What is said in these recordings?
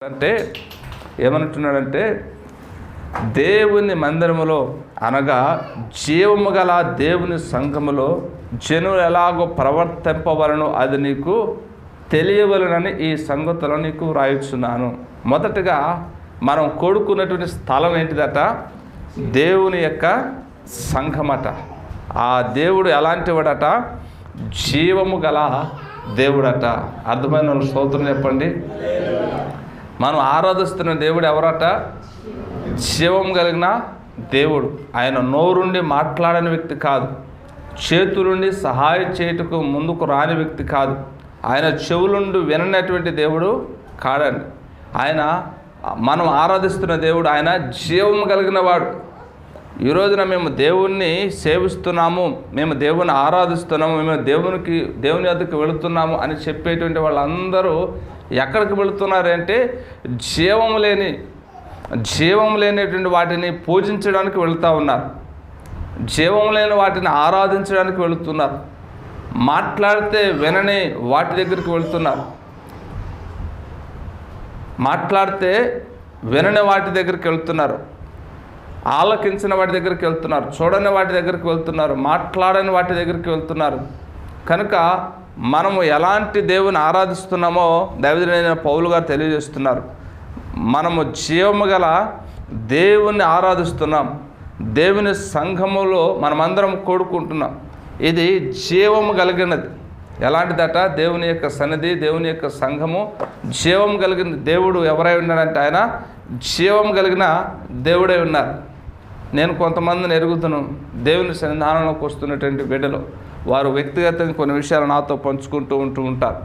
అంటే ఏమంటున్నాడంటే దేవుని మందిరములో అనగా జీవము గల దేవుని సంఘములో జనులు ఎలాగో ప్రవర్తింపవలను అది నీకు తెలియవలనని ఈ సంగతులను నీకు వ్రాయిచున్నాను. మొదటగా మనం కూడుకున్నటువంటి స్థలం ఏంటిదట? దేవుని యొక్క సంఘమట. ఆ దేవుడు ఎలాంటి వాడట? జీవము గల దేవుడట. అర్థమైన వాళ్ళు స్తోత్రం చెప్పండి. మనం ఆరాధిస్తున్న దేవుడు ఎవరట? జీవం కలిగిన దేవుడు. ఆయన నోరుండి మాట్లాడని వ్యక్తి కాదు, చేతులుండి సహాయం చేయుటకు ముందుకు రాని వ్యక్తి కాదు, ఆయన చెవులుండి విననటువంటి దేవుడు కాడండి. ఆయన మనం ఆరాధిస్తున్న దేవుడు ఆయన జీవం కలిగిన వాడు. ఈ రోజున మేము దేవుణ్ణి సేవిస్తున్నాము, మేము దేవుని ఆరాధిస్తున్నాము, మేము దేవుని వద్దకు వెళుతున్నాము అని చెప్పేటువంటి వాళ్ళందరూ ఎక్కడికి వెళుతున్నారంటే జీవం లేనటువంటి వాటిని పూజించడానికి వెళుతూ ఉన్నారు, జీవం లేని వాటిని ఆరాధించడానికి వెళుతున్నారు, మాట్లాడితే వినని వాటి దగ్గరికి వెళుతున్నారు, మాట్లాడితే వినని వాటి దగ్గరికి వెళ్తున్నారు, ఆలకించిన వాటి దగ్గరికి వెళ్తున్నారు, చూడని వాటి దగ్గరికి వెళ్తున్నారు, మాట్లాడని వాటి దగ్గరికి వెళ్తున్నారు. కనుక మనము ఎలాంటి దేవుని ఆరాధిస్తున్నామో దైవజనుడైన పౌలు గారు తెలియజేస్తున్నారు. మనము జీవము గల దేవుణ్ణి ఆరాధిస్తున్నాం, దేవుని సంఘములో మనమందరం కూడుకుంటున్నాం. ఇది జీవము కలిగినది. ఎలాంటిదట? దేవుని యొక్క సన్నిధి, దేవుని యొక్క సంఘము జీవం కలిగిన దేవుడు ఎవరై ఉన్నాడంటే ఆయన జీవం కలిగిన దేవుడై ఉన్నారు. నేను కొంతమందిని ఎరుగుతున్నాను, దేవుని సన్నిధానంలోకి వస్తున్నటువంటి బిడ్డలు, వారు వ్యక్తిగతంగా కొన్ని విషయాలు నాతో పంచుకుంటూ ఉంటారు.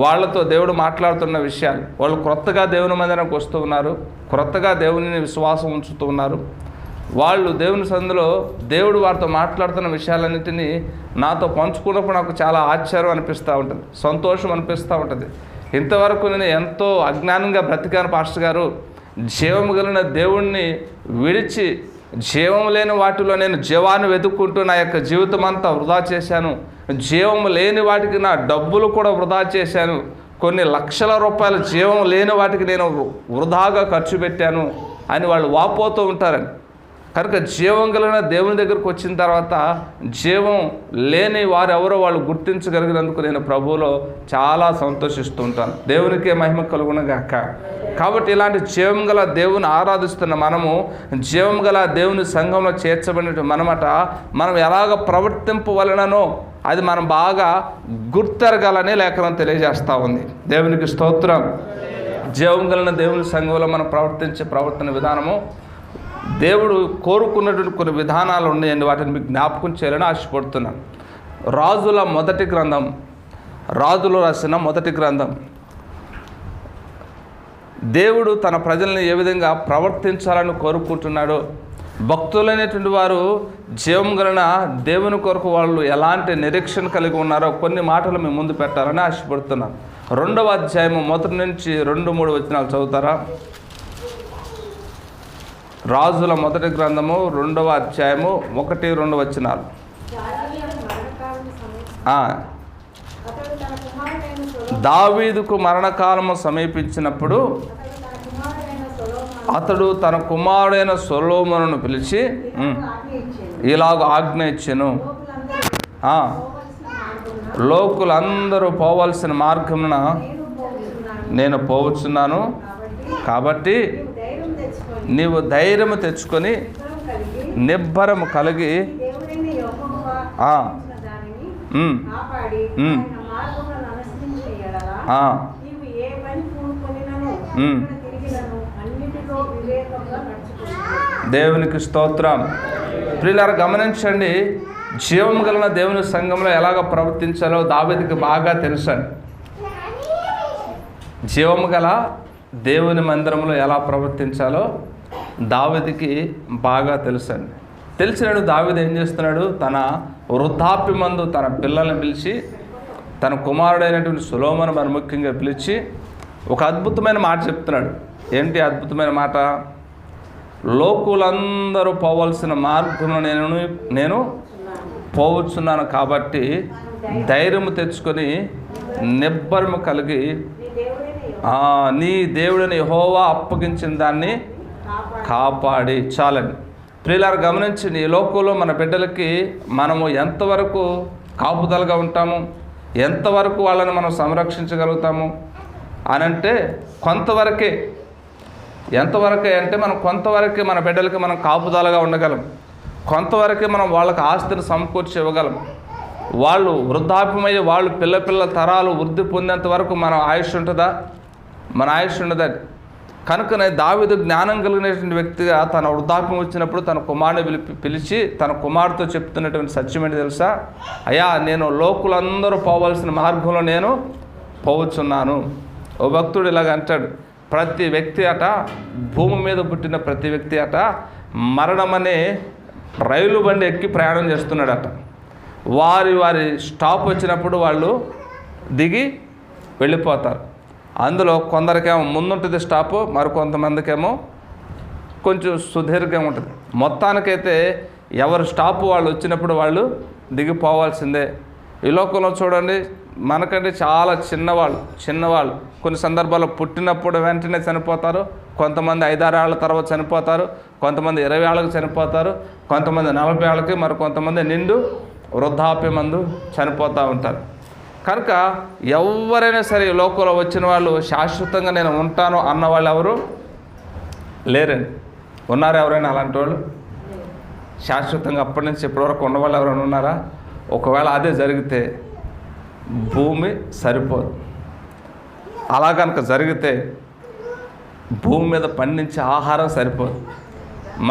వాళ్ళతో దేవుడు మాట్లాడుతున్న విషయాలు, వాళ్ళు క్రొత్తగా దేవుని మందిరానికి వస్తూ ఉన్నారు, క్రొత్తగా దేవుని విశ్వాసం ఉంచుతూ ఉన్నారు. వాళ్ళు దేవుని సందులో దేవుడు వారితో మాట్లాడుతున్న విషయాలన్నింటినీ నాతో పంచుకున్నప్పుడు నాకు చాలా ఆశ్చర్యం అనిపిస్తూ ఉంటుంది, సంతోషం అనిపిస్తూ ఉంటుంది. ఇంతవరకు నేను ఎంతో అజ్ఞానంగా బ్రతికాను పాస్టర్ గారు, జీవం కలిగిన దేవుణ్ణి విడిచి జీవం లేని వాటిలో నేను జీవాన్ని వెతుక్కుంటూ నా యొక్క జీవితం అంతా వృధా చేశాను, జీవం లేని వాటికి నా డబ్బులు కూడా వృధా చేశాను, కొన్ని లక్షల రూపాయల జీవం లేని వాటికి నేను వృధాగా ఖర్చు పెట్టాను అని వాళ్ళు వాపోతూ ఉంటారని. కనుక జీవం కలిగిన దేవుని దగ్గరకు వచ్చిన తర్వాత జీవం లేని వారెవరో వాళ్ళు గుర్తించగలిగినందుకు నేను ప్రభువులో చాలా సంతోషిస్తూ ఉంటాను. దేవునికే మహిమ కలుగునుగాక. కాబట్టి ఇలాంటి జీవం గల దేవుని ఆరాధిస్తున్న మనము, జీవం గల దేవుని సంఘంలో చేర్చబడిన మనమట, మనం ఎలాగ ప్రవర్తింపవలనో అది మనం బాగా గుర్తెరగాలని లేఖనం తెలియజేస్తూ ఉంది. దేవునికి స్తోత్రం. జీవం కలిగిన దేవుని సంఘంలో మనం ప్రవర్తించే ప్రవర్తన విధానము దేవుడు కోరుకున్నటువంటి కొన్ని విధానాలు ఉన్నాయండి. వాటిని మీకు జ్ఞాపకం చేయాలని ఆశపడుతున్నాను. రాజులు రాసిన మొదటి గ్రంథం. దేవుడు తన ప్రజల్ని ఏ విధంగా ప్రవర్తించాలని కోరుకుంటున్నాడో, భక్తులైనటువంటి వారు జీవం కలిగిన దేవుని కొరకు వాళ్ళు ఎలాంటి నిరీక్షణ కలిగి ఉన్నారో కొన్ని మాటలు మేము ముందు పెట్టాలని ఆశపడుతున్నాను. 2వ అధ్యాయము 1 నుంచి 2-3 వచనాలు చదువుతారా? రాజుల మొదటి గ్రంథము 2వ అధ్యాయము 1-2 వచనాలు. దావీదుకు మరణకాలము సమీపించినప్పుడు అతడు తన కుమారుడైన సొలొమోనును పిలిచి ఇలాగ ఆజ్ఞ ఇచ్చెను, లోకులందరూ పోవలసిన మార్గమున నేను పోవచ్చున్నాను, కాబట్టి నీవు ధైర్యము తెచ్చుకొని నిబ్బరము కలిగి దేవునికి స్తోత్రం. ప్రియులారా గమనించండి, జీవం కలిగిన దేవుని సంఘంలో ఎలాగ ప్రవర్తించాలో దావీదుకి బాగా తెలుసండి. జీవము గల దేవుని మందిరంలో ఎలా ప్రవర్తించాలో దావీదుకి బాగా తెలుసండి. తెలిసినాడు దావీదు ఏం చేస్తున్నాడు? తన వృద్ధాప్యమందు తన పిల్లల్ని పిలిచి, తన కుమారుడైనటువంటి సొలొమోను మరి ముఖ్యంగా పిలిచి ఒక అద్భుతమైన మాట చెప్తున్నాడు. ఏంటి అద్భుతమైన మాట? లోకులందరూ పోవలసిన మార్గంలో నేను పోవచ్చున్నాను, కాబట్టి ధైర్యము తెచ్చుకొని నిబ్బరము కలిగి నీ దేవుడిని యెహోవా అప్పగించిన దాన్ని కాపాడి చాలండి. ప్రియులారా, గమనించండి, ఈ లోకంలో మన బిడ్డలకి మనము ఎంతవరకు కాపుదలగా ఉంటాము, ఎంతవరకు వాళ్ళని మనం సంరక్షించగలుగుతాము అని అంటే కొంతవరకే. ఎంతవరకే అంటే మనం కొంతవరకే మన బిడ్డలకి మనం కాపుదలగా ఉండగలం, కొంతవరకే మనం వాళ్ళకి ఆస్తిని సమకూర్చి ఇవ్వగలం. వాళ్ళు వృద్ధాప్యమయ్యి వాళ్ళు పిల్ల తరాలు వృద్ధి పొందేంత వరకు మన ఆయుష్ ఉంటుందా? మన ఆయుష్ ఉండదండి. కనుకనే దావీదు జ్ఞానం కలిగినటువంటి వ్యక్తిగా తన వృద్ధాప్యం వచ్చినప్పుడు తన కుమారుని పిలిచి తన కుమారుతో చెప్తున్నటువంటి సత్యం ఏంటి తెలుసా? అయ్యా, నేను లోకులందరూ పోవలసిన మార్గంలో నేను పోవచ్చున్నాను. ఓ భక్తుడు ఇలాగ అంటాడు, ప్రతి వ్యక్తి అట, భూమి మీద పుట్టిన ప్రతి వ్యక్తి అట మరణం అనే రైలు బండి ఎక్కి ప్రయాణం చేస్తున్నాడట. వారి స్టాప్ వచ్చినప్పుడు వాళ్ళు దిగి వెళ్ళిపోతారు. అందులో కొందరికేమో ముందుంటుంది స్టాపు, మరికొంతమందికేమో కొంచెం సుదీర్ఘంగా ఉంటుంది. మొత్తానికైతే ఎవరు స్టాప్ వాళ్ళు వచ్చినప్పుడు వాళ్ళు దిగిపోవాల్సిందే. ఈ లోకంలో చూడండి, మనకంటే చాలా చిన్నవాళ్ళు కొన్ని సందర్భాల్లో పుట్టినప్పుడు వెంటనే చనిపోతారు. కొంతమంది 5-6 ఏళ్ళ తర్వాత చనిపోతారు, కొంతమంది 20 ఏళ్ళకి చనిపోతారు, కొంతమంది 40 ఏళ్ళకి, మరి కొంతమంది నిండు వృద్ధాప్యమందు చనిపోతూ ఉంటారు. కనుక ఎవరైనా సరే ఈ లోకంలో వచ్చిన వాళ్ళు శాశ్వతంగా నేను ఉంటాను అన్న వాళ్ళు ఎవరు లేరండి. ఉన్నారు ఎవరైనా అలాంటి వాళ్ళు? శాశ్వతంగా అప్పటి నుంచి ఇప్పటివరకు ఉన్నవాళ్ళు ఎవరైనా ఉన్నారా? ఒకవేళ అదే జరిగితే భూమి సరిపోదు. అలా కనుక జరిగితే భూమి మీద పండించే ఆహారం సరిపోదు.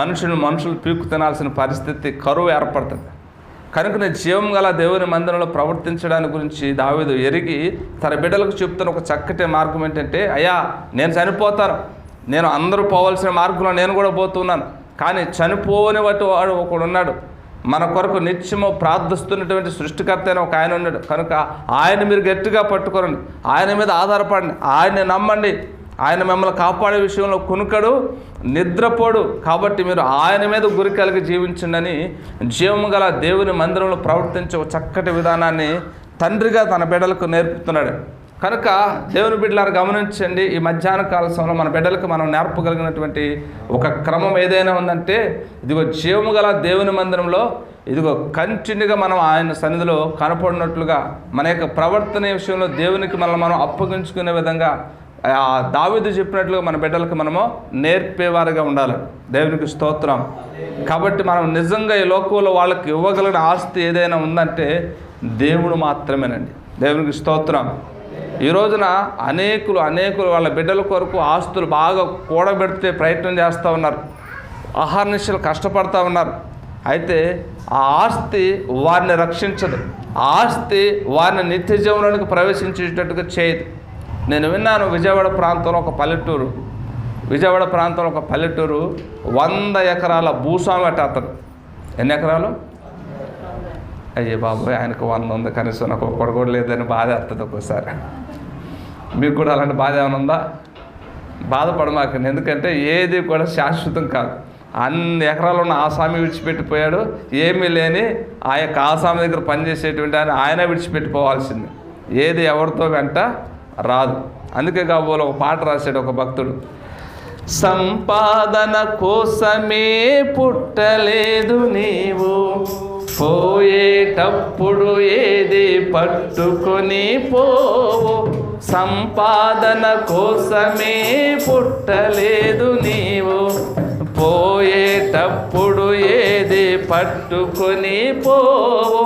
మనుషులు పీకు తినాల్సిన పరిస్థితి, కరువు ఏర్పడుతుంది. కనుక జీవం గల దేవుని మందిరంలో ప్రవర్తించడానికి గురించి దావీదు ఎరిగి తన బిడ్డలకు చెప్తున్న ఒక చక్కటి మార్గం ఏంటంటే, అయ్యా, నేను చనిపోతాను, నేను అందరూ పోవాల్సిన మార్గంలో నేను కూడా పోతున్నాను, కానీ చనిపోని వాడు ఒకడు ఉన్నాడు, మన కొరకు నిత్యము ప్రార్థిస్తున్నటువంటి సృష్టికర్త అయిన ఒక ఆయన ఉన్నాడు. కనుక ఆయన మీరు గట్టిగా పట్టుకోరండి, ఆయన మీద ఆధారపడండి, ఆయన్ని నమ్మండి. ఆయన మిమ్మల్ని కాపాడే విషయంలో కునుకడు, నిద్రపోడు. కాబట్టి మీరు ఆయన మీద గురి కలిగి జీవించండి. జీవము గల దేవుని మందిరంలో ప్రవర్తించే ఒక చక్కటి విధానాన్ని తండ్రిగా తన బిడ్డలకు నేర్పుతున్నాడు. కనుక దేవుని బిడ్డలారు గమనించండి, ఈ మధ్యాహ్న కాల సమయంలో మన బిడ్డలకు మనం నేర్పగలిగినటువంటి ఒక క్రమం ఏదైనా ఉందంటే, ఇదిగో జీవము గల దేవుని మందిరంలో ఇదిగో కంటిన్యూగా మనం ఆయన సన్నిధిలో కనపడినట్లుగా మన యొక్క ప్రవర్తన విషయంలో దేవునికి మనం అప్పగించుకునే విధంగా దావీదు చెప్పినట్లుగా మన బిడ్డలకు మనము నేర్పేవారుగా ఉండాలి. దేవునికి స్తోత్రం. కాబట్టి మనం నిజంగా ఈ లోకంలో వాళ్ళకి ఇవ్వగలిగిన ఆస్తి ఏదైనా ఉందంటే దేవుడు మాత్రమేనండి. దేవునికి స్తోత్రం. ఈ రోజున అనేకులు వాళ్ళ బిడ్డల కొరకు ఆస్తులు బాగా కూడబెడితే ప్రయత్నం చేస్తూ ఉన్నారు, అహర్నిశలు కష్టపడుతూ ఉన్నారు. అయితే ఆ ఆస్తి వారిని రక్షించదు, ఆస్తి వారిని నిత్య జీవనానికి ప్రవేశించేటట్టుగా చేయదు. నేను విన్నాను, విజయవాడ ప్రాంతంలో ఒక పల్లెటూరు 100 ఎకరాల భూస్వామి అట అతను. ఎన్ని ఎకరాలు? అయ్యే బాబోయ్, ఆయనకు 100 ఉంది, కనీసం నాకు ఒక్కడు కూడా లేదని బాధ వస్తుంది ఒక్కోసారి. మీకు కూడా అలాంటి బాధ ఏమైనా ఉందా? బాధపడమాకండి, ఎందుకంటే ఏది కూడా శాశ్వతం కాదు. అన్ని ఎకరాలు ఉన్న ఆసామి విడిచిపెట్టిపోయాడు, ఏమీ లేని ఆ యొక్క ఆసామి దగ్గర పనిచేసేటువంటి ఆయన విడిచిపెట్టిపోవాల్సింది. ఏది ఎవరితో వెంట రాదు. అందుకే కాబోలు ఒక పాట రాశాడు ఒక భక్తుడు, సంపాదన కోసమే పుట్టలేదు నీవు, పోయేటప్పుడు ఏది పట్టుకొని పోవు. సంపాదన కోసమే పుట్టలేదు నీవు, పోయేటప్పుడు ఏది పట్టుకొని పోవు.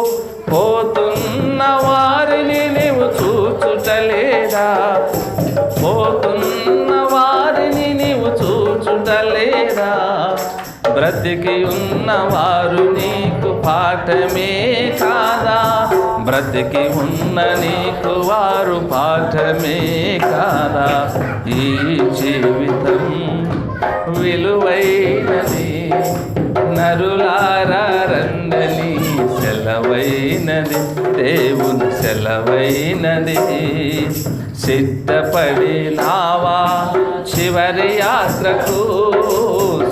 పోతున్న వారిని నీవు చూచుటలేదా, పోతున్న వారిని నీవు చూచుటలేదా. బ్రతికి ఉన్నవారు నీకు పాఠమే కాదా, బ్రతికి ఉన్న నీకు వారు పాఠమే కాదా. ఈ జీవితం విలువైనది, నరులారా రండని సెలవైనది, దేవుని సెలవైనది. సిద్ధపడినావా చివరి యాత్రకు,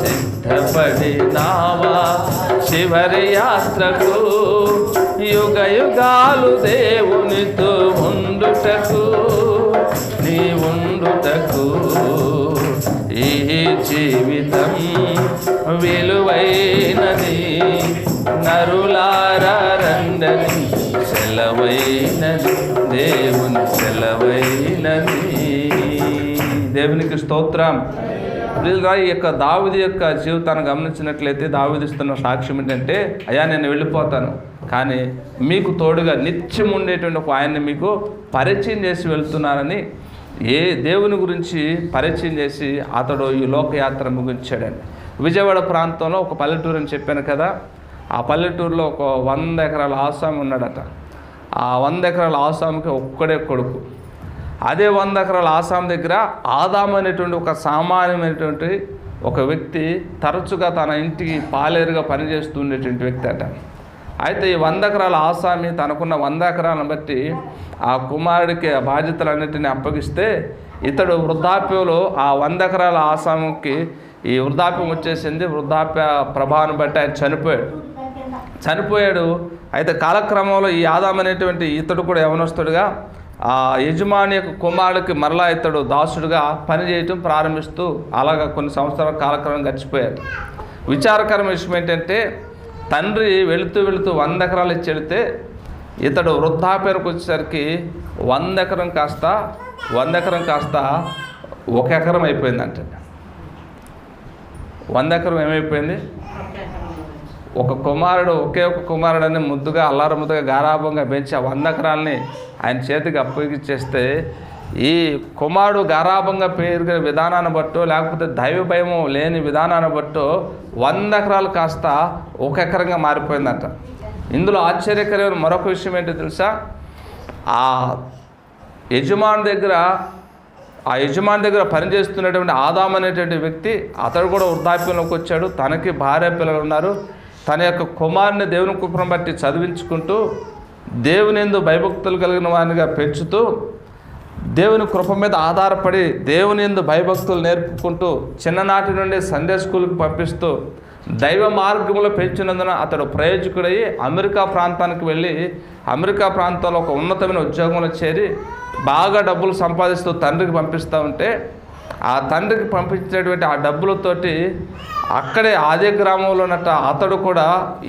సిద్ధపడినావా చివరి యాత్రకు. యుగ యుగాలు దేవునితో ఉండుటకు నీవు ఉండుటకు ఈ జీవితం విలువైనది, నరులారా రండని సెలవైనది, దేవుని సెలవైనది. దేవునికి స్తోత్రం. ఈ యొక్క దావీదు యొక్క జీవితాన్ని గమనించినట్లయితే దావీదిస్తున్న సాక్ష్యం ఏంటంటే, అయ్యా నేను వెళ్ళిపోతాను, కానీ మీకు తోడుగా నిత్యం ఉండేటువంటి ఒక ఆయన్ని మీకు పరిచయం చేసి వెళ్తున్నానని ఏ దేవుని గురించి పరిచయం చేసి అతడు ఈ లోకయాత్ర ముగించాడండి. విజయవాడ ప్రాంతంలో ఒక పల్లెటూరు అని చెప్పాను కదా, ఆ పల్లెటూరులో ఒక 100 ఎకరాల ఆసామి ఉన్నాడట. ఆ 100 ఎకరాల ఆసామికి ఒక్కడే కొడుకు. అదే 100 ఎకరాల ఆసామి దగ్గర ఆదాము అనేటువంటి ఒక సామాన్యమైనటువంటి ఒక వ్యక్తి తరచుగా తన ఇంటికి పాలేరుగా పనిచేస్తూ ఉండేటువంటి వ్యక్తి అట. అయితే ఈ 100 ఎకరాల ఆసామి తనకున్న 100 ఎకరాలను బట్టి ఆ కుమారుడికి ఆ బాధ్యతలన్నింటినీ అప్పగిస్తే ఇతడు వృద్ధాప్యంలో ఆ 100 ఎకరాల ఆసామికి ఈ వృద్ధాప్యం వచ్చేసింది. వృద్ధాప్య ప్రభావాన్ని బట్టి ఆయన చనిపోయాడు. అయితే కాలక్రమంలో ఈ ఆదాము అనేటువంటి ఇతడు కూడా యవనస్తుడిగా ఆ యజమాని యొక్క కుమారుడికి మరలా ఇతడు దాసుడుగా పనిచేయటం ప్రారంభిస్తూ అలాగా కొన్ని సంవత్సరాల కాలక్రమం గడిచిపోయాడు. విచారకరమైన విషయం ఏంటంటే, తండ్రి వెళుతూ 100 ఎకరాలు ఇచ్చి వెళితే ఇతడు వృద్ధాప్యానికి వచ్చేసరికి 100 ఎకరం కాస్త 1 ఎకరం అయిపోయిందంటే. 100 ఎకరం ఏమైపోయింది? ఒక కుమారుడు, ఒకే ఒక కుమారుడని ముద్దుగా అల్లారముద్దుగా గారాభంగా పెంచి ఆ 100 ఎకరాలని ఆయన చేతికి అప్పగిచ్చేస్తే ఈ కుమారుడు గారాభంగా పెరిగిన విధానాన్ని బట్టో లేకపోతే దైవ భయము లేని విధానాన్ని బట్టో 100 ఎకరాలు కాస్త 1 ఎకరంగా మారిపోయిందంట. ఇందులో ఆశ్చర్యకరమైన మరొక విషయం ఏంటో తెలుసా? ఆ యజమాని దగ్గర పనిచేస్తున్నటువంటి ఆదాము అనేటువంటి వ్యక్తి అతడు కూడా వృద్ధాప్యంలోకి వచ్చాడు. తనకి భార్య పిల్లలు ఉన్నారు. తన యొక్క కుమారుని దేవుని కృపను బట్టి చదివించుకుంటూ దేవుని యందు భయభక్తులు కలిగిన వానిగా పెంచుతూ దేవుని కృప మీద ఆధారపడి దేవుని యందు భయభక్తులు నేర్పుకుంటూ చిన్ననాటి నుండి సండే స్కూల్కి పంపిస్తూ దైవ మార్గంలో పెంచినందున అతడు ప్రయోజకుడై అమెరికా ప్రాంతానికి వెళ్ళి అమెరికా ప్రాంతంలో ఒక ఉన్నతమైన ఉద్యోగంలో చేరి బాగా డబ్బులు సంపాదిస్తూ తండ్రికి పంపిస్తూ ఉంటే ఆ తండ్రికి పంపించేటువంటి ఆ డబ్బులతోటి అక్కడే అదే గ్రామంలో ఉన్నట్ట అతడు కూడా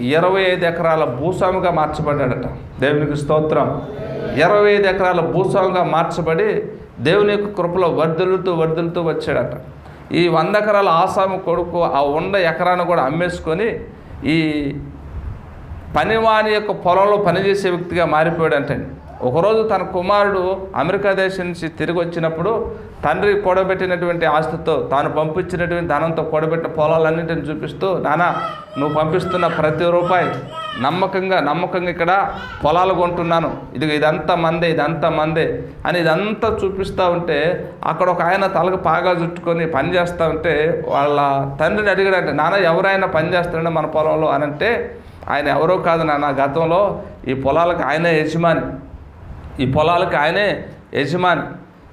25 ఎకరాల భూస్వామిగా మార్చబడ్డాడట. దేవునికి స్తోత్రం. 25 ఎకరాల భూస్వామిగా మార్చబడి దేవుని యొక్క కృపలో వర్ధిల్లుతూ వచ్చాడట. ఈ 100 ఎకరాల ఆసామి కొడుకు ఆ 100 ఎకరాన్ని కూడా అమ్మేసుకొని ఈ పనివాని యొక్క పొలంలో పనిచేసే వ్యక్తిగా మారిపోయాడంటండి. ఒకరోజు తన కుమారుడు అమెరికా దేశం నుంచి తిరిగి వచ్చినప్పుడు తండ్రి కూడబెట్టినటువంటి ఆస్తితో తాను పంపించినటువంటి ధనంతో కూడబెట్టిన పొలాలన్నింటిని చూపిస్తూ, నాన్న నువ్వు పంపిస్తున్న ప్రతి రూపాయి నమ్మకంగా ఇక్కడ పొలాలు కొంటున్నాను, ఇదంతా మందే అని ఇదంతా చూపిస్తూ ఉంటే అక్కడ ఒక ఆయన తలకు పాగా చుట్టుకొని పని చేస్తూ ఉంటే వాళ్ళ తండ్రిని అడిగాడంటే, నాన్న ఎవరైనా పని చేస్తాడంటే మన పొలంలో అని అంటే ఆయన ఎవరో కాదు నాన్న, గతంలో ఈ పొలాలకు ఆయనే యజమాని,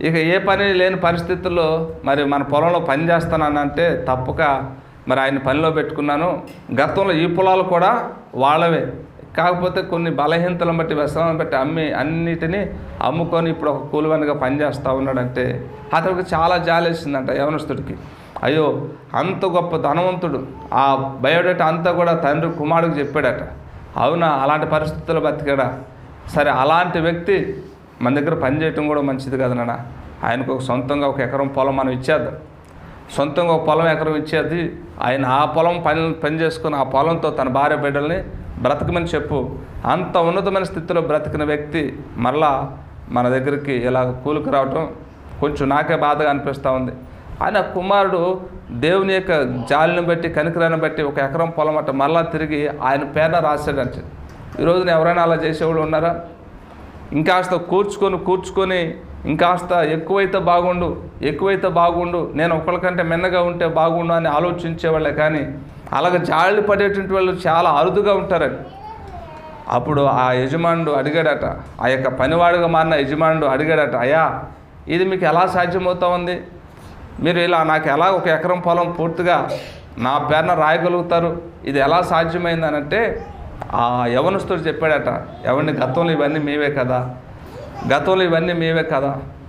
ఇక ఏ పని లేని పరిస్థితుల్లో మరి మన పొలంలో పని చేస్తానంటే తప్పక మరి ఆయన పనిలో పెట్టుకున్నాను. గతంలో ఈ పొలాలు కూడా వాళ్ళవే, కాకపోతే కొన్ని బలహీనతలను బట్టి వ్యసనాలను బట్టి అన్నిటినీ అమ్ముకొని ఇప్పుడు ఒక కూలివానిగా పనిచేస్తూ ఉన్నాడంటే అతనికి చాలా జాలేసిందంట యవనస్తుడికి. అయ్యో అంత గొప్ప ధనవంతుడు, ఆ బయోడేటా అంతా కూడా తండ్రి కుమారుడికి చెప్పాడట. అవునా, అలాంటి పరిస్థితుల్లో బతికాడా? సరే, అలాంటి వ్యక్తి మన దగ్గర పనిచేయటం కూడా మంచిది కదా నాన్న. ఆయనకు ఒక సొంతంగా 1 ఎకరం పొలం మనం ఇచ్చేద్దాం, సొంతంగా ఒక పొలం ఎకరం ఇచ్చేది, ఆయన ఆ పొలం పని చేసుకుని ఆ పొలంతో తన భార్య బిడ్డల్ని బ్రతకమని చెప్పు. అంత ఉన్నతమైన స్థితిలో బ్రతికిన వ్యక్తి మరలా మన దగ్గరికి ఇలా కూలికి రావటం కొంచెం నాకే బాధగా అనిపిస్తూ ఉంది. ఆయన కుమారుడు దేవుని యొక్క జాలిని బట్టి కనికరాన్ని బట్టి 1 ఎకరం పొలం అట్ట మరలా తిరిగి ఆయన పేరున రాశాడంటే. ఈరోజున ఎవరైనా అలా చేసేవాళ్ళు ఉన్నారా? ఇంకాస్త కూర్చుకొని ఇంకాస్త ఎక్కువైతే బాగుండు, నేను ఒకరికంటే మిన్నగా ఉంటే బాగుండు అని ఆలోచించేవాళ్ళే. కానీ అలాగ జాలి పడేటువంటి వాళ్ళు చాలా అరుదుగా ఉంటారని. అప్పుడు ఆ యజమానుడు అడిగాడట, ఆ యొక్క పనివాడుగా మారిన యజమానుడు అడిగాడట, అయ్యా ఇది మీకు ఎలా సాధ్యమవుతా ఉంది? మీరు ఇలా నాకు ఎలా 1 ఎకరం పొలం పూర్తిగా నా పేరున రాయగలుగుతారు? ఇది ఎలా సాధ్యమైందనంటే ఆ యవనస్తుడు చెప్పాడట, గతంలో ఇవన్నీ మీవే కదా,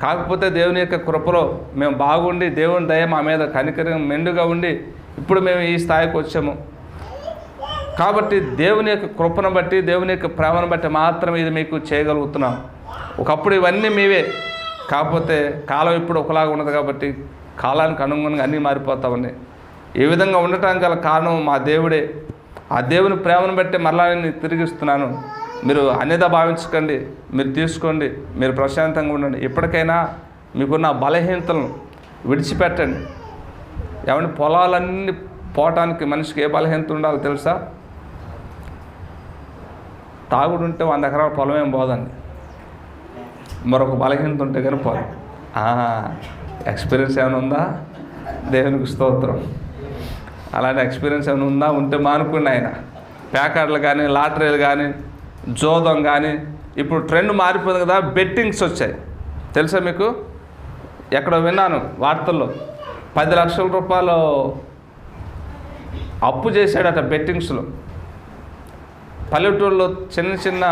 కాకపోతే దేవుని యొక్క కృపలో మేము బాగుండి దేవుని దయ మా మీద కనికరం మెండుగా ఉండి ఇప్పుడు మేము ఈ స్థాయికి వచ్చాము. కాబట్టి దేవుని యొక్క కృపను బట్టి దేవుని యొక్క ప్రేమను బట్టి మాత్రం ఇది మీకు చేయగలుగుతున్నాం. ఒకప్పుడు ఇవన్నీ మీవే, కాకపోతే కాలం ఇప్పుడు ఒకలాగా ఉన్నది కాబట్టి కాలానికి అనుగుణంగా అన్నీ మారిపోతా ఉన్నాయి. ఈ విధంగా ఉండటానికి గల కారణం మా దేవుడే. ఆ దేవుని ప్రేమను బట్టి మరలా నేను తిరిగిస్తున్నాను. మీరు అన్యదా భావించకండి, మీరు తీసుకోండి, మీరు ప్రశాంతంగా ఉండండి. ఇప్పటికైనా మీకున్న బలహీనతలను విడిచిపెట్టండి. ఏమంటే పొలాలన్నీ పోవటానికి మనిషికి ఏ బలహీనత ఉండాలో తెలుసా? తాగుడు ఉంటే 100 ఎకరాల పొలం ఏం పోదండి, మరొక బలహీనత ఉంటే కానీ పోదు. ఎక్స్పీరియన్స్ ఏమైనా ఉందా? దేవునికి స్తోత్రం. అలాంటి ఎక్స్పీరియన్స్ ఏమైనా ఉందా? ఉంటే మానుకోండి. ఆయన ప్యాకెట్లు కానీ లాటరీలు కానీ జోదం కానీ ఇప్పుడు ట్రెండ్ మారిపోయింది కదా, బెట్టింగ్స్ వచ్చాయి తెలుసా మీకు? ఎక్కడో విన్నాను వార్తల్లో 10 లక్షల రూపాయలు అప్పు చేశాడట బెట్టింగ్స్లో. పల్లెటూరులో చిన్న చిన్న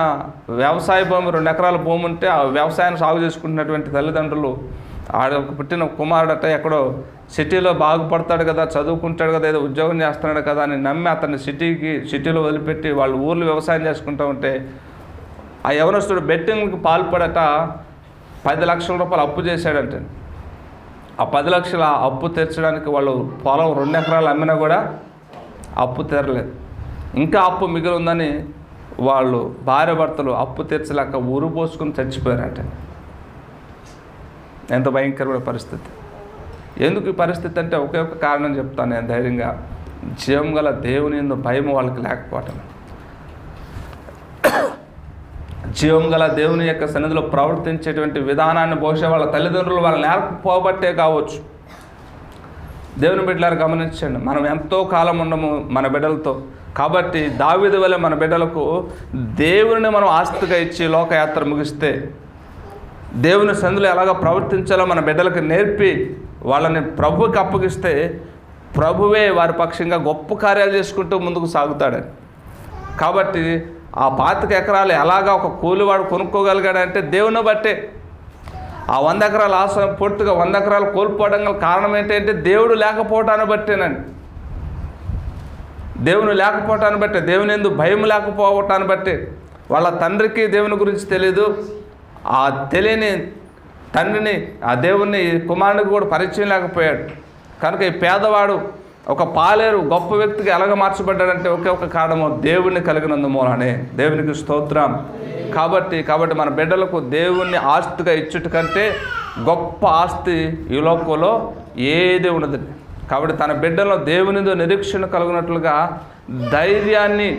వ్యవసాయ భూమి 2 ఎకరాల భూమి ఉంటే ఆ వ్యవసాయాన్ని సాగు చేసుకుంటున్నటువంటి తల్లిదండ్రులు ఆడకు పుట్టిన కుమారుడట ఎక్కడో సిటీలో బాగుపడతాడు కదా, చదువుకుంటాడు కదా, ఏదో ఉద్యోగం చేస్తున్నాడు కదా అని నమ్మి అతన్ని సిటీలో వదిలిపెట్టి వాళ్ళు ఊర్లో వ్యవసాయం చేసుకుంటూ ఉంటే ఆ యవనస్తుడు బెట్టింగ్కి పాల్పడట 10 లక్షల రూపాయలు అప్పు చేశాడంటే ఆ 10 లక్షల అప్పు తీర్చడానికి వాళ్ళు పొలం 2 ఎకరాలు అమ్మినా కూడా అప్పు తీరలేదు. ఇంకా అప్పు మిగిలి ఉందని వాళ్ళు భార్య భర్తలు అప్పు తీర్చలేక ఊరు పోసుకుని చచ్చిపోయారంట. ఎంత భయంకరమైన పరిస్థితి. ఎందుకు ఈ పరిస్థితి అంటే ఒకే ఒక కారణం చెప్తాను నేను ధైర్యంగా. జీవం గల దేవుని యందు భయం వాళ్ళకి లేకపోవటం. జీవం గల దేవుని యొక్క సన్నిధిలో ప్రవర్తించేటువంటి విధానాన్ని బహుశా వాళ్ళ తల్లిదండ్రులు వాళ్ళ నేర్పబట్టే కావచ్చు. దేవుని బిడ్డలారు గమనించండి, మనం ఎంతో కాలం ఉండము మన బిడ్డలతో. కాబట్టి దావీదు వలె మన బిడ్డలకు దేవుని మనం ఆస్తిగా ఇచ్చి లోకయాత్ర ముగిస్తే దేవుని సన్నిధిలో ఎలాగ ప్రవర్తించాలో మన బిడ్డలకు నేర్పి వాళ్ళని ప్రభువుకి అప్పగిస్తే ప్రభువే వారి పక్షంగా గొప్ప కార్యాలు చేసుకుంటూ ముందుకు సాగుతాడని. కాబట్టి ఆ 25 ఎకరాలు ఎలాగా ఒక కూలివాడు కొనుక్కోగలిగాడంటే దేవుని బట్టే. ఆ 100 ఎకరాల ఆశ పూర్తిగా 100 ఎకరాలు కోల్పోవడం గల కారణం ఏంటంటే దేవుడు లేకపోవటాన్ని బట్టేనండి. దేవుని లేకపోవటాన్ని బట్టే, దేవుని యందు భయం లేకపోవటాన్ని బట్టే. వాళ్ళ తండ్రికి దేవుని గురించి తెలియదు. ఆ తెలియని తండ్రిని ఆ దేవుని కుమారునికి కూడా పరిచయం లేకపోయాడు. కనుక ఈ పేదవాడు ఒక పాలేరు గొప్ప వ్యక్తికి ఎలాగ మార్చబడ్డాడంటే ఒకే ఒక కారణము దేవుణ్ణి కలిగినందు మూలనే. దేవునికి స్తోత్రం. కాబట్టి మన బిడ్డలకు దేవుణ్ణి ఆస్తిగా ఇచ్చుట కంటే గొప్ప ఆస్తి ఈ లోకంలో ఏది ఉండదండి. కాబట్టి తన బిడ్డలో దేవునితో నిరీక్షణ కలిగినట్లుగా ధైర్యాన్ని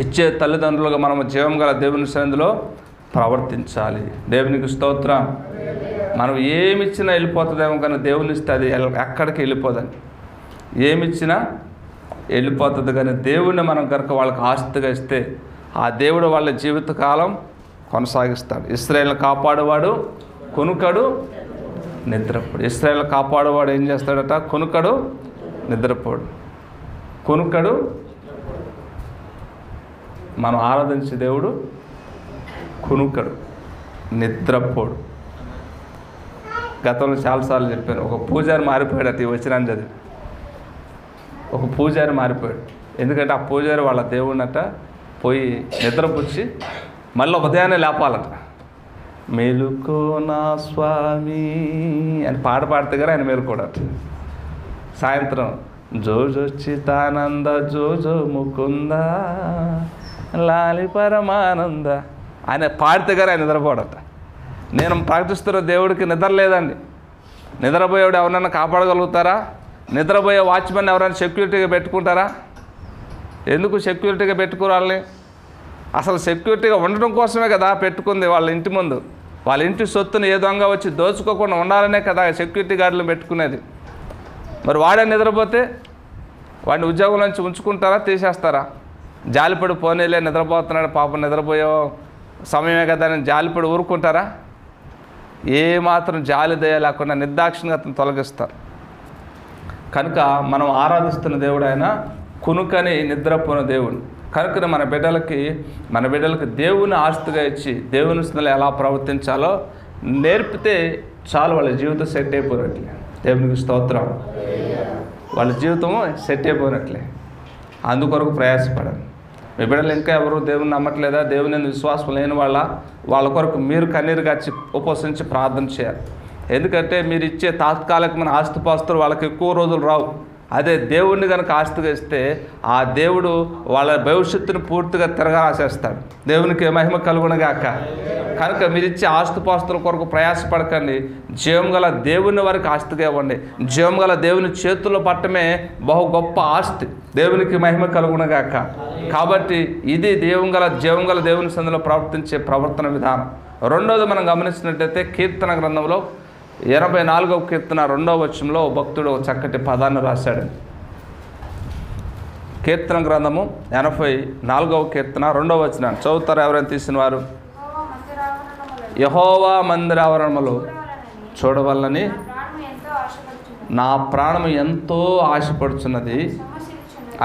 ఇచ్చే తల్లిదండ్రులుగా మనము జీవం గల దేవుని సన్నిధిలో ప్రవర్తించాలి. దేవునికి స్తోత్రం. మనం ఏమిచ్చినా వెళ్ళిపోతుందేమో కానీ దేవుని ఇస్తే అది ఎక్కడికి వెళ్ళిపోదండి. ఏమిచ్చినా వెళ్ళిపోతుంది కానీ దేవుణ్ణి మనం కనుక వాళ్ళకి ఆస్తిగా ఇస్తే ఆ దేవుడు వాళ్ళ జీవితకాలం కొనసాగిస్తాడు. ఇశ్రాయేలును కాపాడువాడు కొనుకడు నిద్రపోడు. ఇశ్రాయేలును కాపాడువాడు ఏం చేస్తాడట? కొనుకడు నిద్రపోడు. కొనుకడు మనం ఆరాధించే దేవుడు కొనుకడు నిద్రపోడు. గతంలో చాలాసార్లు చెప్పాను. ఒక పూజారి మారిపోయాడట ఈ వచనాన్ని చదివి. ఒక పూజారి మారిపోయాడు. ఎందుకంటే ఆ పూజారి వాళ్ళ దేవుడినట పోయి నిద్రపుచ్చి మళ్ళీ ఉదయాన్నే లేపాలట. మేలుకో నా స్వామి అని పాట పాడితే కానీ ఆయన మేలుకోడట. సాయంత్రం జోజొచ్చితానంద జోజో ముకుంద లాలి పరమానంద ఆయన పాడితే కానీ ఆయన నిద్రపోడట. నేను ప్రకటిస్తున్న దేవుడికి నిద్ర లేదండి. నిద్రపోయేవాడు ఎవరన్నా కాపాడగలుగుతారా? నిద్రపోయే వాచ్మెన్ ఎవరైనా సెక్యూరిటీగా పెట్టుకుంటారా? ఎందుకు సెక్యూరిటీగా పెట్టుకోవాలని? అసలు సెక్యూరిటీగా ఉండడం కోసమే కదా పెట్టుకుంది వాళ్ళ ఇంటి ముందు. వాళ్ళ ఇంటి సొత్తుని ఏ దొంగ వచ్చి దోచుకోకుండా ఉండాలనే కదా సెక్యూరిటీ గార్డులు పెట్టుకునేది. మరి వాడే నిద్రపోతే వాడిని ఉద్యోగం నుంచి ఉంచుకుంటారా, తీసేస్తారా? జాలిపడి పోనీలే నిద్రపోతున్నాడు పాపం, నిద్రపోయే సమయమే కదా అని జాలిపడి ఊరుకుంటారా? ఏమాత్రం జాలి దయ లేకుండా నిర్దాక్షిణ్యంగా అతను తొలగిస్తారు. కనుక మనం ఆరాధిస్తున్న దేవుడు ఆయన కునుకని నిద్రపోయిన దేవుడు. కనుక మన బిడ్డలకి దేవుని ఆస్తిగా ఇచ్చి దేవుని స్థితిలో ఎలా ప్రవర్తించాలో నేర్పితే చాలు, వాళ్ళ జీవితం సెట్ అయిపోయినట్లే. దేవునికి స్తోత్రం. వాళ్ళ జీవితం సెట్ అయిపోయినట్లే. అందుకొరకు ప్రయాసపడాలి. మీ బిడ్డలు ఇంకా ఎవరు దేవుని నమ్మట్లేదా, దేవుని విశ్వాసం లేని వాళ్ళ కొరకు మీరు కన్నీరు గార్చి ఉపవసించి ప్రార్థన చేయాలి. ఎందుకంటే మీరు ఇచ్చే తాత్కాలికమైన ఆస్తిపాస్తులు వాళ్ళకి ఎక్కువ రోజులు రావు. అదే దేవుణ్ణి కనుక ఆస్తిగా ఇస్తే ఆ దేవుడు వాళ్ళ భవిష్యత్తును పూర్తిగా తిరగరాసేస్తాడు. దేవునికి మహిమ కలుగునగాక. కనుక మీరు ఇచ్చే ఆస్తిపాస్తుల కొరకు ప్రయాసపడకండి. జీవం గల దేవుని వారికి ఆస్తిగా ఇవ్వండి. జీవం గల దేవుని చేతుల్లో పట్టమే బహు గొప్ప ఆస్తి. దేవునికి మహిమ కలుగునగాక. కాబట్టి ఇది జీవం గల దేవుని సందులో ప్రవర్తించే ప్రవర్తన విధానం. రెండోది మనం గమనించినట్లయితే కీర్తన గ్రంథంలో 84వ కీర్తన 2వ వచనంలో భక్తుడు చక్కటి పదాన్ని రాశాడు. కీర్తన గ్రంథము 84వ కీర్తన 2వ వచనం చదువుతారు ఎవరైనా తీసిన వారు. యెహోవా మందిరావరణములు చూడవలనని నా ప్రాణము ఎంతో ఆశపడుచున్నది,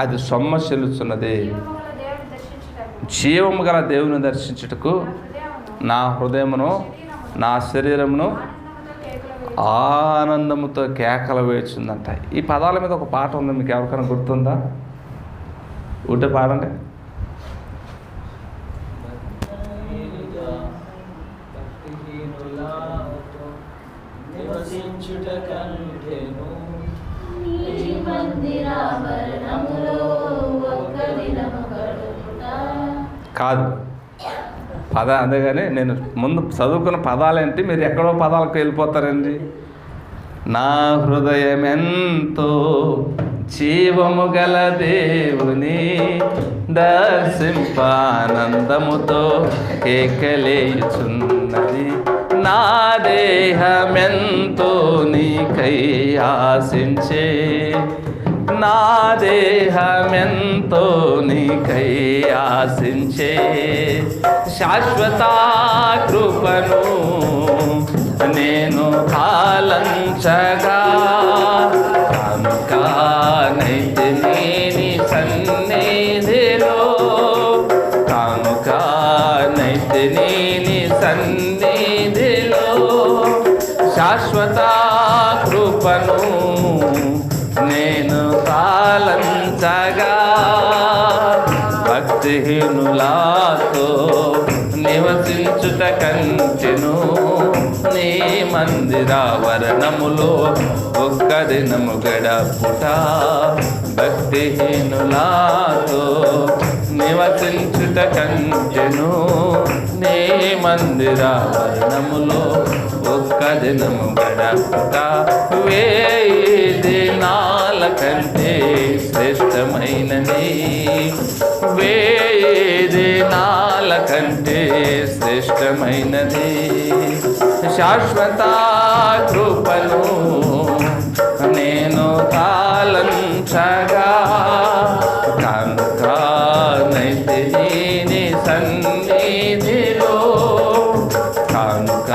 అది సొమ్మసిల్లుచున్నది. జీవము గల దేవుని దర్శించుటకు నా హృదయమును నా శరీరమును ఆనందముతో కేకలు వేచిందంట. ఈ పదాల మీద ఒక పాట ఉంది, మీకు ఎవరికైనా గుర్తుందా? ఉంటే పాడండి. కాదు అంతేగాని నేను ముందు చదువుకున్న పదాలేంటి, మీరు ఎక్కడో పదాలకు వెళ్ళిపోతారండి. నా హృదయం ఎంతో జీవము గల దేవుని దర్శింపానందముతో కేకలేయుచున్నది. నా దేహమెంతో నీకై ఆశించే, నా దేహమెంతో నీకై ఆశించే. శాశ్వత కృపను నేను కాలంచగా కనుక నైతే నీ సన్నిధిలో, కనుక నైతే నీ సన్నిధిలో. శాశ్వత కృపను నేను కాలంచగా భక్తిహీనులాతో నివసించుట కంచెను నీ మందిరావరణములో ఒక్క దినము గడపుట. భక్తిహీనులాతో నివసించుట కంచెను నీ మందిరావరణములో ఒక్క దినము గడపుట. 1000 దినాల కంటే శ్రేష్టమైనది, 1000 దినాల కంటే శ్రేష్టమైనది. శాశ్వత కృపను నేను తాళంచగా కనుక నైతే నీ సన్నిధిలో, కనుక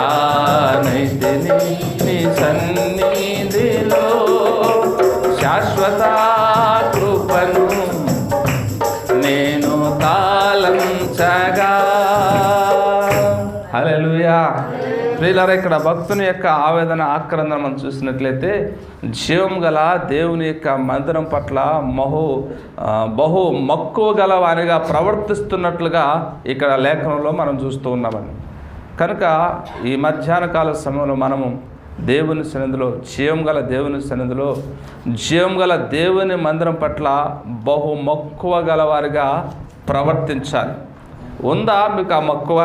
నైతే నీ సన్నిధిలో. శాశ్వత కృపను నేను తాళంచగా. హల్లెలూయా. ప్రియులారా, ఇక్కడ భక్తుని యొక్క ఆవేదన ఆక్రందన మనం చూసినట్లయితే జీవం గల దేవుని యొక్క మందిరం పట్ల బహు మక్కువ గల వానిగా ప్రవర్తిస్తున్నట్లుగా ఇక్కడ లేఖనంలో మనం చూస్తూ ఉన్నామని. కనుక ఈ మధ్యాహ్న కాల సమయంలో మనము దేవుని సన్నిధిలో, జీవం గల దేవుని సన్నిధిలో, జీవం గల దేవుని మందిరం పట్ల బహు మక్కువ గలవారిగా ప్రవర్తించాలి. ఉందా మీకు ఆ మక్కువ?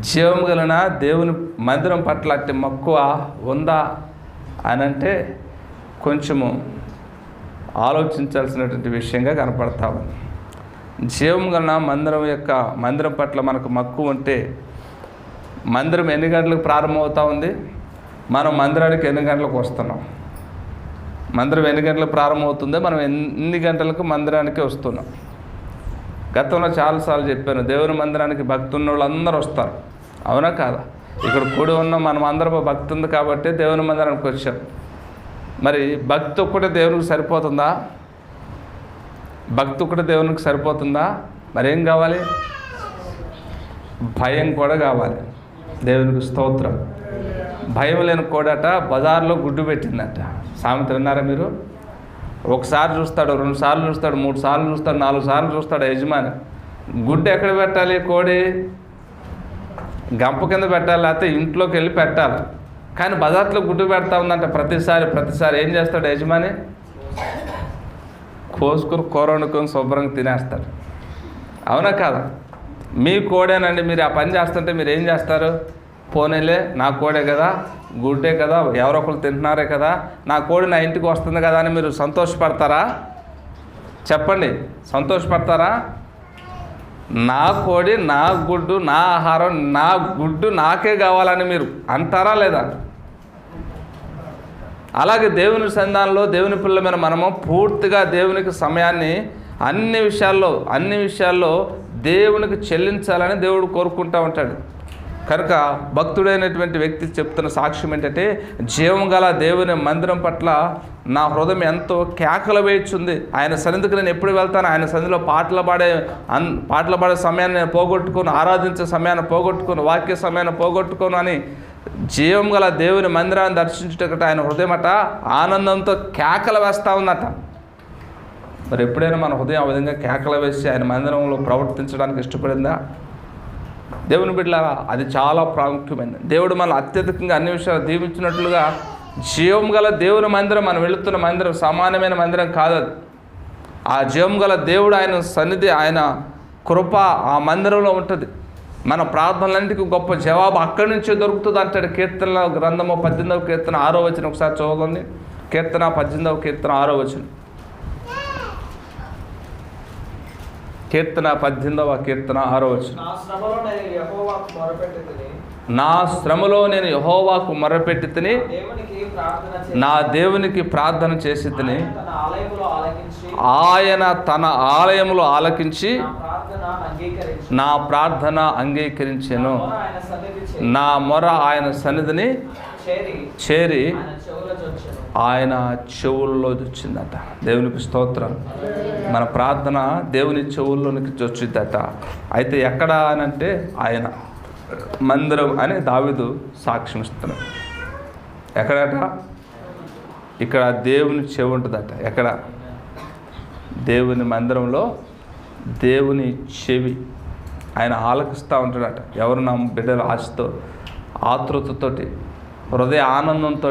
జీవం గలన దేవుని మందిరం పట్ల అట్టి మక్కువ ఉందా అని అంటే కొంచెము ఆలోచించాల్సినటువంటి విషయంగా కనపడతాము. జీవం గలన మందిరం పట్ల మనకు మక్కువ ఉంటే, మందిరం ఎన్ని గంటలకు ప్రారంభమవుతా ఉంది, మనం మందిరానికి ఎన్ని గంటలకు వస్తున్నాం, మందిరం ఎన్ని గంటలకు ప్రారంభమవుతుందో మనం ఎన్ని గంటలకు మందిరానికి వస్తున్నాం. గతంలో చాలాసార్లు చెప్పాను, దేవుని మందిరానికి భక్తి ఉన్న వాళ్ళు అందరూ వస్తారు, అవునా కాదా? ఇక్కడ కూడి ఉన్న మనం అందరం భక్తి ఉంది కాబట్టి దేవుని మందిరానికి వచ్చాం. మరి భక్తి ఒక్కటే దేవునికి సరిపోతుందా? భక్తి ఒక్కటే దేవునికి సరిపోతుందా? మరేం కావాలి? భయం కూడా కావాలి. దేవునికి స్తోత్రం. భయం లేని కోడట బజార్లో గుడ్డు పెట్టిందట. సామెత విన్నారా మీరు? ఒకసారి చూస్తాడు, 2 సార్లు చూస్తాడు, 3 సార్లు చూస్తాడు, 4 సార్లు చూస్తాడు యజమాని. గుడ్డు ఎక్కడ పెట్టాలి? కోడి గంప కింద పెట్టాలి, లేకపోతే ఇంట్లోకి వెళ్ళి పెట్టాలి. కానీ బజార్లో గుడ్డు పెడతా ఉందంట. ప్రతిసారి ఏం చేస్తాడు యజమాని? కోసుకుని కూర వండుకొని శుభ్రంగా తినేస్తాడు. అవునా కాదా? మీ కోడేనండి. మీరు ఆ పని చేస్తుంటే మీరు ఏం చేస్తారు? పోనీలే, నా కోడే కదా, గుడ్డే కదా, ఎవరో ఒకరు తింటున్నారే కదా, నా కోడి నా ఇంటికి వస్తుంది కదా అని మీరు సంతోషపడతారా? చెప్పండి, సంతోషపడతారా? నా కోడి, నా గుడ్డు, నా ఆహారం, నా గుడ్డు నాకే కావాలని మీరు అంటారా లేదా? అలాగే దేవుని సంధానంలో దేవుని పిల్లమైన మనము పూర్తిగా దేవునికి సమయాన్ని అన్ని విషయాల్లో దేవునికి చెల్లించాలని దేవుడు కోరుకుంటూ ఉంటాడు. కనుక భక్తుడైనటువంటి వ్యక్తి చెప్తున్న సాక్ష్యం ఏంటంటే, జీవం గల దేవుని మందిరం పట్ల నా హృదయం ఎంతో కేకలు వేయుచుంది. ఆయన సన్నిధికి నేను ఎప్పుడు వెళ్తాను? ఆయన సన్నిధిలో పాటలు పాడే సమయాన్ని నేను పోగొట్టుకోను, ఆరాధించే సమయాన్ని పోగొట్టుకోను, వాక్య సమయాన్ని పోగొట్టుకోను అని జీవం గల దేవుని మందిరాన్ని దర్శించుటకట ఆయన హృదయం అట ఆనందంతో కేకలు వేస్తూ ఉందట. మరి ఎప్పుడైనా మన హృదయం ఆ విధంగా కేకలు వేసి ఆయన మందిరంలో ప్రవర్తించడానికి ఇష్టపడిందా? దేవుని బిడ్డలారా, అది చాలా ప్రాముఖ్యమైనది. దేవుడు మనల్ని అత్యధికంగా అన్ని విషయాలు దీవించినట్లుగా జీవం గల దేవుని మందిరం, మనం వెళుతున్న మందిరం సామాన్యమైన మందిరం కాదు. ఆ జీవం గల దేవుడు, ఆయన సన్నిధి, ఆయన కృప ఆ మందిరంలో ఉంటుంది. మన ప్రార్థనలన్నింటికి గొప్ప జవాబు అక్కడి నుంచే దొరుకుతుంది అంటాడు. కీర్తనల గ్రంథము 18వ కీర్తన 6వ వచనం ఒకసారి చదవండి. కీర్తన 18వ కీర్తన 6వ వచనం. కీర్తన 18వ కీర్తన 6వ వచనం. నా శ్రమలో నేను యెహోవాకు మొరపెట్టి తిని నా దేవునికి ప్రార్థన చేసి తిని ఆయన తన ఆలయములో ఆలకించి నా ప్రార్థన అంగీకరించెను. నా మొర ఆయన సన్నిధిని చేరి ఆయన చెవుల్లో వచ్చిందట. దేవునికి స్తోత్రం. మన ప్రార్థన దేవుని చెవుల్లోనికి వచ్చిందట. అయితే ఎక్కడ అనంటే ఆయన మందిరం అని దావీదు సాక్ష్యం ఇస్తున్నాడు. ఎక్కడట? ఇక్కడ దేవుని చెవి ఉంటుందట. ఎక్కడ? దేవుని మందిరంలో దేవుని చెవి ఆయన ఆలకిస్తూ ఉంటాడట. ఎవరు? నా బిడ్డల ఆశతో, ఆతృతతోటి, హృదయ ఆనందంతో,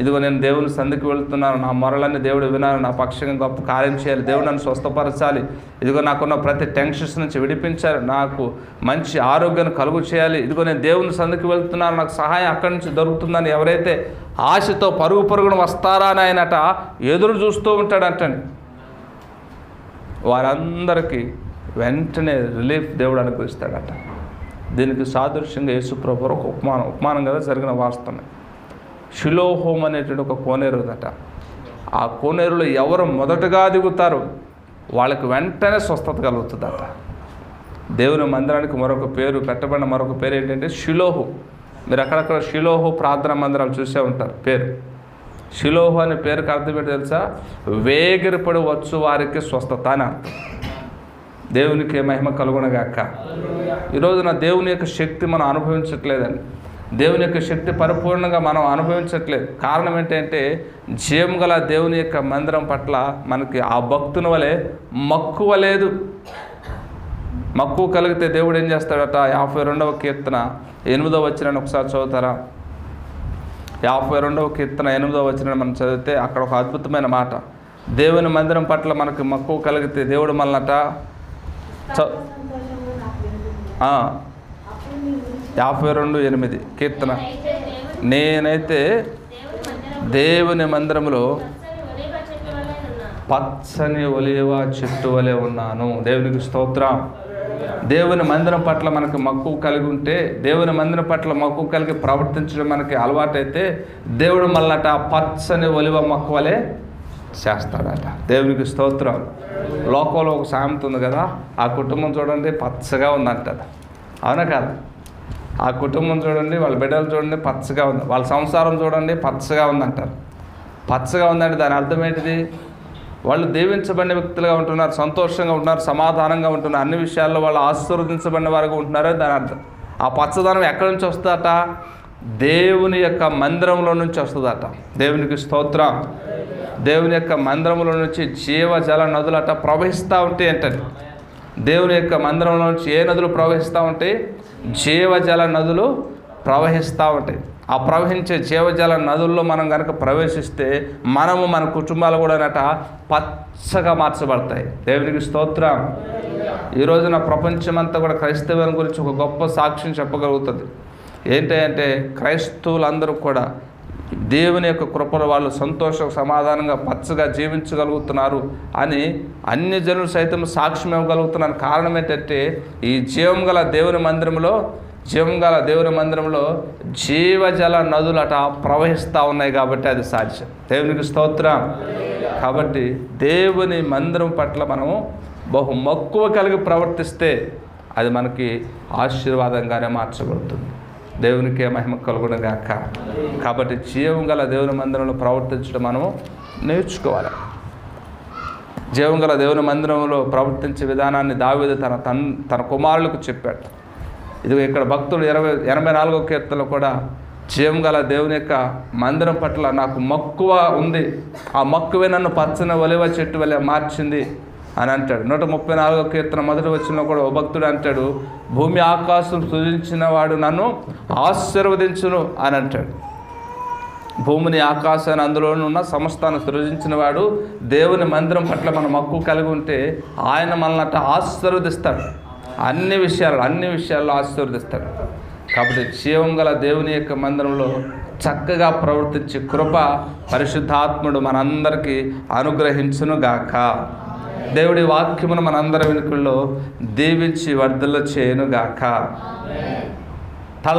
ఇదిగో నేను దేవుని సంధికి వెళుతున్నాను, నా మొరలన్నీ దేవుడు వినాలి, నా పక్షంగా గొప్ప కార్యం చేయాలి, దేవుడు నన్ను స్వస్థపరచాలి, ఇదిగో నాకున్న ప్రతి టెన్షన్స్ నుంచి విడిపించాలి, నాకు మంచి ఆరోగ్యాన్ని కలుగు చేయాలి, ఇదిగో నేను దేవుని సంధికి వెళుతున్నాను, నాకు సహాయం అక్కడి నుంచి దొరుకుతుందని ఎవరైతే ఆశతో పరుగున వస్తారా అని ఆయనట ఎదురు చూస్తూ ఉంటాడంటండి, వారందరికీ వెంటనే రిలీఫ్ దేవుడు అనుగ్రహిస్తాడట. దీనికి సాదృశ్యంగా యేసు ప్రభువు ఒక ఉపమానం కదా జరిగిన వాస్తవమే. షిలోహోమ్ అనేటువంటి ఒక కోనేరు ఉందట. ఆ కోనేరులో ఎవరు మొదటగా దిగుతారో వాళ్ళకి వెంటనే స్వస్థత కలుగుతుందట. దేవుని మందిరానికి మరొక పేరు పెట్టబడిన మరొక పేరు ఏంటంటే షిలోహు. మీరు అక్కడక్కడ షిలోహు ప్రార్థనా మందిరాలు చూసే ఉంటారు పేరు. షిలోహు అనే పేరుకి అర్థం ఏంటో తెలుసా? వేగిరపడి వచ్చు వారికి స్వస్థత అని అర్థం. దేవునికి మహిమ కలుగునగాక. ఈరోజున దేవుని యొక్క శక్తి మనం అనుభవించట్లేదండి. దేవుని యొక్క శక్తి పరిపూర్ణంగా మనం అనుభవించట్లేదు. కారణం ఏంటంటే జీవం గల దేవుని యొక్క మందిరం పట్ల మనకి ఆ భక్తుని వలె మక్కువ లేదు. మక్కువ కలిగితే దేవుడు ఏం చేస్తాడట? 52వ కీర్తన 8వ వచనాన్ని ఒకసారి చదువుతారా? 52వ కీర్తన 8వ వచనాన్ని మనం చదివితే అక్కడ ఒక అద్భుతమైన మాట. దేవుని మందిరం పట్ల మనకు మక్కువ కలిగితే దేవుడు మనట 52:8 కీర్తన. నేనైతే దేవుని మందిరంలో పచ్చని ఒలీవ చెట్టు వలె ఉన్నాను. దేవునికి స్తోత్రం. దేవుని మందిరం పట్ల మనకు మక్కువ కలిగి ఉంటే, దేవుని మందిరం పట్ల మక్కువ కలిగి ప్రవర్తించడం మనకి అలవాటైతే దేవుడు మళ్ళట పచ్చని ఒలివ మొక్క వలె చేస్తాడట. దేవునికి స్తోత్రం. లోకంలో ఒక సామెత ఉంది కదా, ఆ కుటుంబం చూడండి పచ్చగా ఉందంటారు. అవునా కాదు? ఆ కుటుంబం చూడండి, వాళ్ళ బిడ్డలు చూడండి పచ్చగా ఉంది, వాళ్ళ సంసారం చూడండి పచ్చగా ఉందంటారు. పచ్చగా ఉందంటే దాని అర్థం ఏంటిది? వాళ్ళు దీవించబడిన వ్యక్తులుగా ఉంటున్నారు, సంతోషంగా ఉంటున్నారు, సమాధానంగా ఉంటున్నారు, అన్ని విషయాల్లో వాళ్ళు ఆశీర్వదించబడిన వారుగా ఉంటున్నారని దాని అర్థం. ఆ పచ్చదనం ఎక్కడి నుంచి వస్తుందట? దేవుని యొక్క మందిరంలో నుంచి వస్తుందట. దేవునికి స్తోత్రం. దేవుని యొక్క మందిరంలో నుంచి జీవజల నదులట ప్రవహిస్తూ ఉంటాయి అంటది. దేవుని యొక్క మందిరంలో నుంచి ఏ నదులు ప్రవహిస్తూ ఉంటాయి? జీవజల నదులు ప్రవహిస్తూ ఉంటాయి. ఆ ప్రవహించే జీవజల నదుల్లో మనం కనుక ప్రవేశిస్తే మనము మన కుటుంబాలు కూడా పచ్చగా మార్చబడతాయి. దేవునికి స్తోత్రం. ఈ రోజున ప్రపంచమంతా కూడా క్రైస్తవం గురించి ఒక గొప్ప సాక్ష్యం చెప్పగలుగుతుంది. ఏంటంటే క్రైస్తవులందరూ కూడా దేవుని యొక్క కృపలో వాళ్ళు సంతోష సమాధానంగా పచ్చగా జీవించగలుగుతున్నారు అని అన్ని జనులు సైతం సాక్ష్యం ఇవ్వగలుగుతున్నారు. కారణం ఏంటంటే ఈ జీవం గల దేవుని మందిరంలో జీవజల నదులట ప్రవహిస్తూ ఉన్నాయి కాబట్టి అది సాధ్యం. దేవునికి స్తోత్రం. కాబట్టి దేవుని మందిరం పట్ల మనము బహు మక్కువ కలిగి ప్రవర్తిస్తే అది మనకి ఆశీర్వాదంగానే మార్చబడుతుంది. దేవునికే మహిమ కలుగునుగాక. కాబట్టి జీవం గల దేవుని మందిరంలో ప్రవర్తించడం మనము నేర్చుకోవాలి. జీవం గల దేవుని మందిరంలో ప్రవర్తించే విధానాన్ని దావీదు తన కుమారులకు చెప్పాడు. ఇది ఇక్కడ భక్తుడు 84వ కీర్తనలో కూడా జీవం గల దేవుని యొక్క మందిరం పట్ల నాకు మక్కువ ఉంది, ఆ మక్కువే నన్ను పచ్చని ఒలివ చెట్టు వలె మార్చింది అని అంటాడు. 134వ కీర్తన మొదటి వచనంలో కూడా ఓ భక్తుడు అంటాడు, భూమి ఆకాశం సృజించిన వాడు నన్ను ఆశీర్వదించును అని అంటాడు. భూమిని ఆకాశాన్ని అందులోనే ఉన్న సమస్తాన్ని సృజించిన వాడు దేవుని మందిరం పట్ల మన మక్కువ కలిగి ఉంటే ఆయన మనల్ని ఆశీర్వదిస్తాడు. అన్ని విషయాల్లో ఆశీర్వదిస్తాడు. కాబట్టి జీవం గల దేవుని యొక్క మందిరంలో చక్కగా ప్రవర్తించే కృప పరిశుద్ధాత్ముడు మనందరికీ అనుగ్రహించునుగాక. దేవుడి వాక్యమును మనందరి వెనుకల్లో దీవించి వర్ధల చేయునుగాక.